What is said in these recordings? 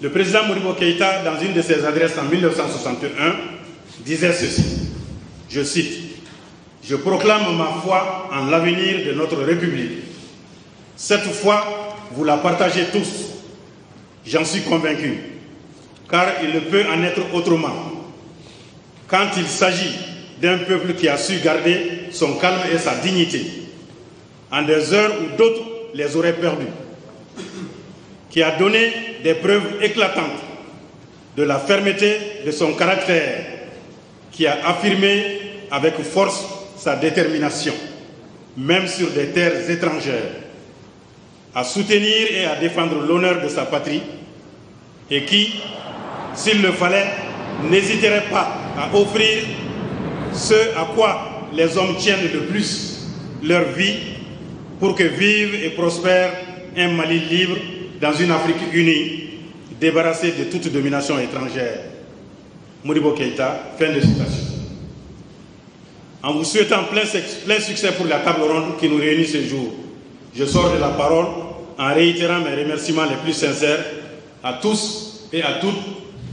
Le président Modibo Keïta, dans une de ses adresses en 1961, disait ceci, je cite, « Je proclame ma foi en l'avenir de notre République. Cette foi, vous la partagez tous. J'en suis convaincu, car il ne peut en être autrement. Quand il s'agit d'un peuple qui a su garder son calme et sa dignité, en des heures où d'autres les auraient perdus, qui a donné des preuves éclatantes de la fermeté de son caractère, qui a affirmé avec force sa détermination, même sur des terres étrangères, à soutenir et à défendre l'honneur de sa patrie, et qui, s'il le fallait, n'hésiterait pas à offrir ce à quoi les hommes tiennent le plus, leur vie, pour que vive et prospère un Mali libre dans une Afrique unie, débarrassée de toute domination étrangère. Modibo Keïta, fin de citation. En vous souhaitant plein succès pour la table ronde qui nous réunit ce jour, je sors de la parole en réitérant mes remerciements les plus sincères à tous et à toutes.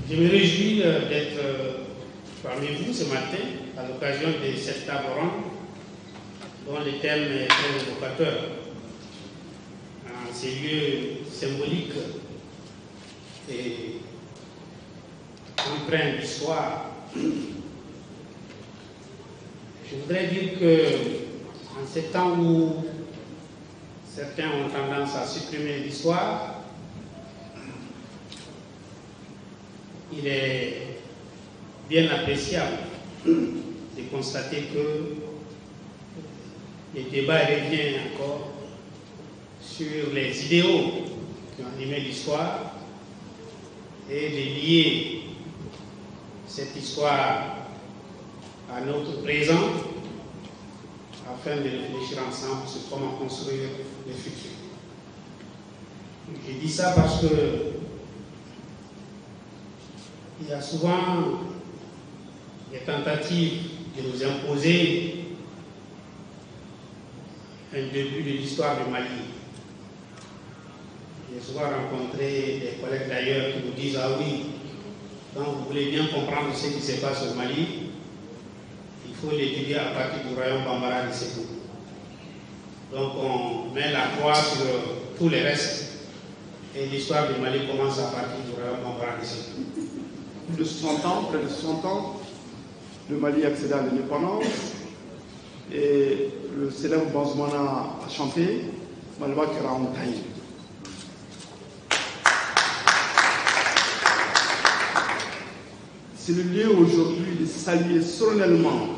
Je me réjouis d'être parmi vous ce matin à l'occasion de cette table ronde dont le thème est très évocateur. En ces lieux symboliques et empreints d'histoire, je voudrais dire que en ces temps où certains ont tendance à supprimer l'histoire, il est bien appréciable de constater que le débat revient encore sur les idéaux qui ont animé l'histoire et de lier cette histoire à notre présent afin de réfléchir ensemble sur comment construire le futur. Je dis ça parce que il y a souvent des tentatives de nous imposer un début de l'histoire du Mali. J'ai souvent rencontré des collègues d'ailleurs qui nous disent « Ah oui, quand vous voulez bien comprendre ce qui se passe au Mali, il faut l'étudier à partir du royaume Bambara de Sékou. » Donc on met la croix sur tous les restes et l'histoire du Mali commence à partir du royaume Bambara de Sékou. Plus de 60 ans, près de 60 ans, le Mali accède à l'indépendance et le célèbre Banzoumana a chanté Malba Kera Ontaï. C'est le lieu aujourd'hui de saluer solennellement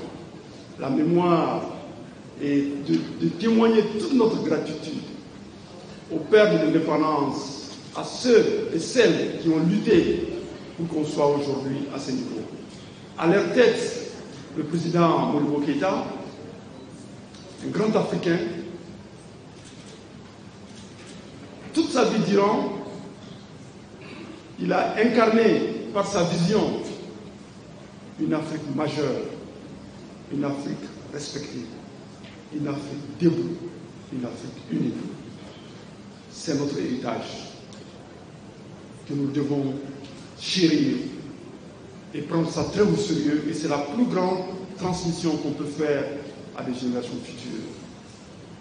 la mémoire et de témoigner toute notre gratitude aux pères de l'indépendance, à ceux et celles qui ont lutté pour qu'on soit aujourd'hui à ce niveau. À leur tête, le président Modibo Keïta, un grand Africain, toute sa vie durant, il a incarné par sa vision une Afrique majeure, une Afrique respectée, une Afrique debout, une Afrique unie. C'est notre héritage que nous devons chérir et prendre ça très au sérieux, et c'est la plus grande transmission qu'on peut faire à des générations futures.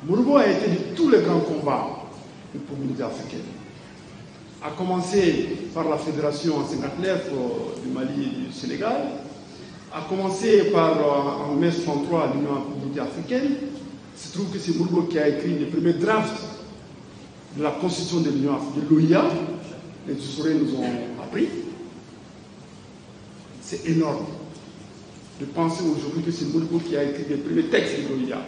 Modibo a été de tous les grands combats de la communauté africaine, à commencer par la fédération en 59 du Mali et du Sénégal, à commencer par en mai 63 l'Union communauté africaine. Il se trouve que c'est Modibo qui a écrit les premiers drafts de la constitution de l'Union de l'OIA. Les historiens nous ont appris. C'est énorme de penser aujourd'hui que c'est Modibo qui a écrit les premiers textes de l'OIA.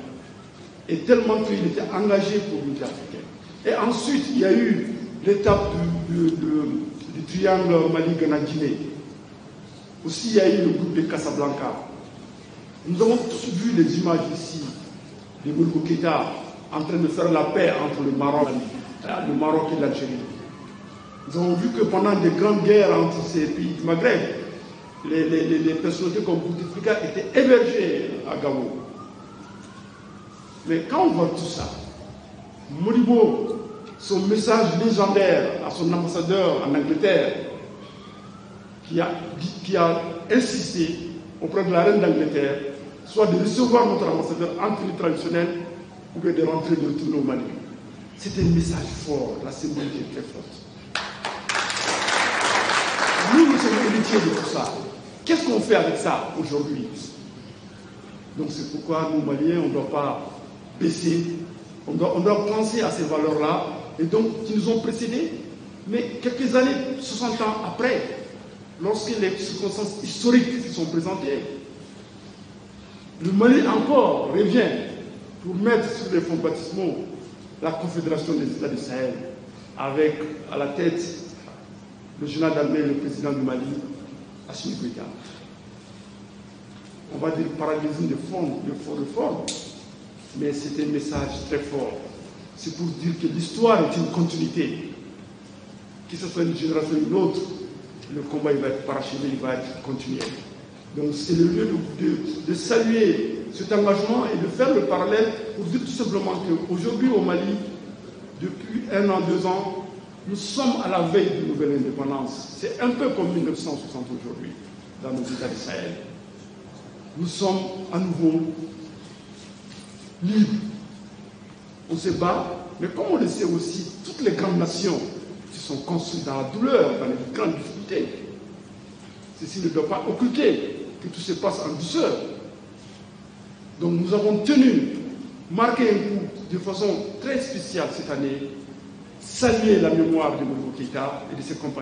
Et tellement qu'il était engagé pour l'unité africaine. Et ensuite, il y a eu l'étape du triangle Mali-Ghana-Guinée. Aussi, il y a eu le groupe de Casablanca. Nous avons tous vu les images ici de Modibo Keïta en train de faire la paix entre le Maroc et l'Algérie. Nous avons vu que pendant des grandes guerres entre ces pays du Maghreb, les personnalités comme Bouteflika étaient hébergées à Gao. Mais quand on voit tout ça, Modibo son message légendaire à son ambassadeur en Angleterre, qui a insisté auprès de la reine d'Angleterre, soit de recevoir notre ambassadeur en tenue traditionnelle ou bien de rentrer de retourner au Mali. C'est un message fort, la symbolique est très forte. Nous sommes héritiers de tout ça. Qu'est-ce qu'on fait avec ça aujourd'hui? Donc c'est pourquoi nous, Maliens, on ne doit pas baisser, on doit penser à ces valeurs-là, et donc qui nous ont précédés. Mais quelques années, 60 ans après, lorsque les circonstances historiques se sont présentées, le Mali encore revient pour mettre sur les fonds baptismaux la Confédération des États du Sahel, avec à la tête le général d'armée, le président du Mali, Assimi Goïta. On va dire parallélisme de forme, mais c'est un message très fort. C'est pour dire que l'histoire est une continuité. Que ce soit une génération ou une autre, le combat il va être parachevé, il va être continué. Donc c'est le lieu de saluer cet engagement et de faire le parallèle pour dire tout simplement qu'aujourd'hui au Mali, depuis 1 an, 2 ans, nous sommes à la veille d'une nouvelle indépendance. C'est un peu comme 1960 aujourd'hui, dans nos États du Sahel. Nous sommes à nouveau libres. On se bat, mais comme on le sait aussi, toutes les grandes nations qui sont construites dans la douleur, dans les grandes difficultés, ceci ne doit pas occulter que tout se passe en douceur. Donc nous avons tenu, marquer un coup de façon très spéciale cette année, saluer la mémoire de Modibo Keïta et de ses compagnons.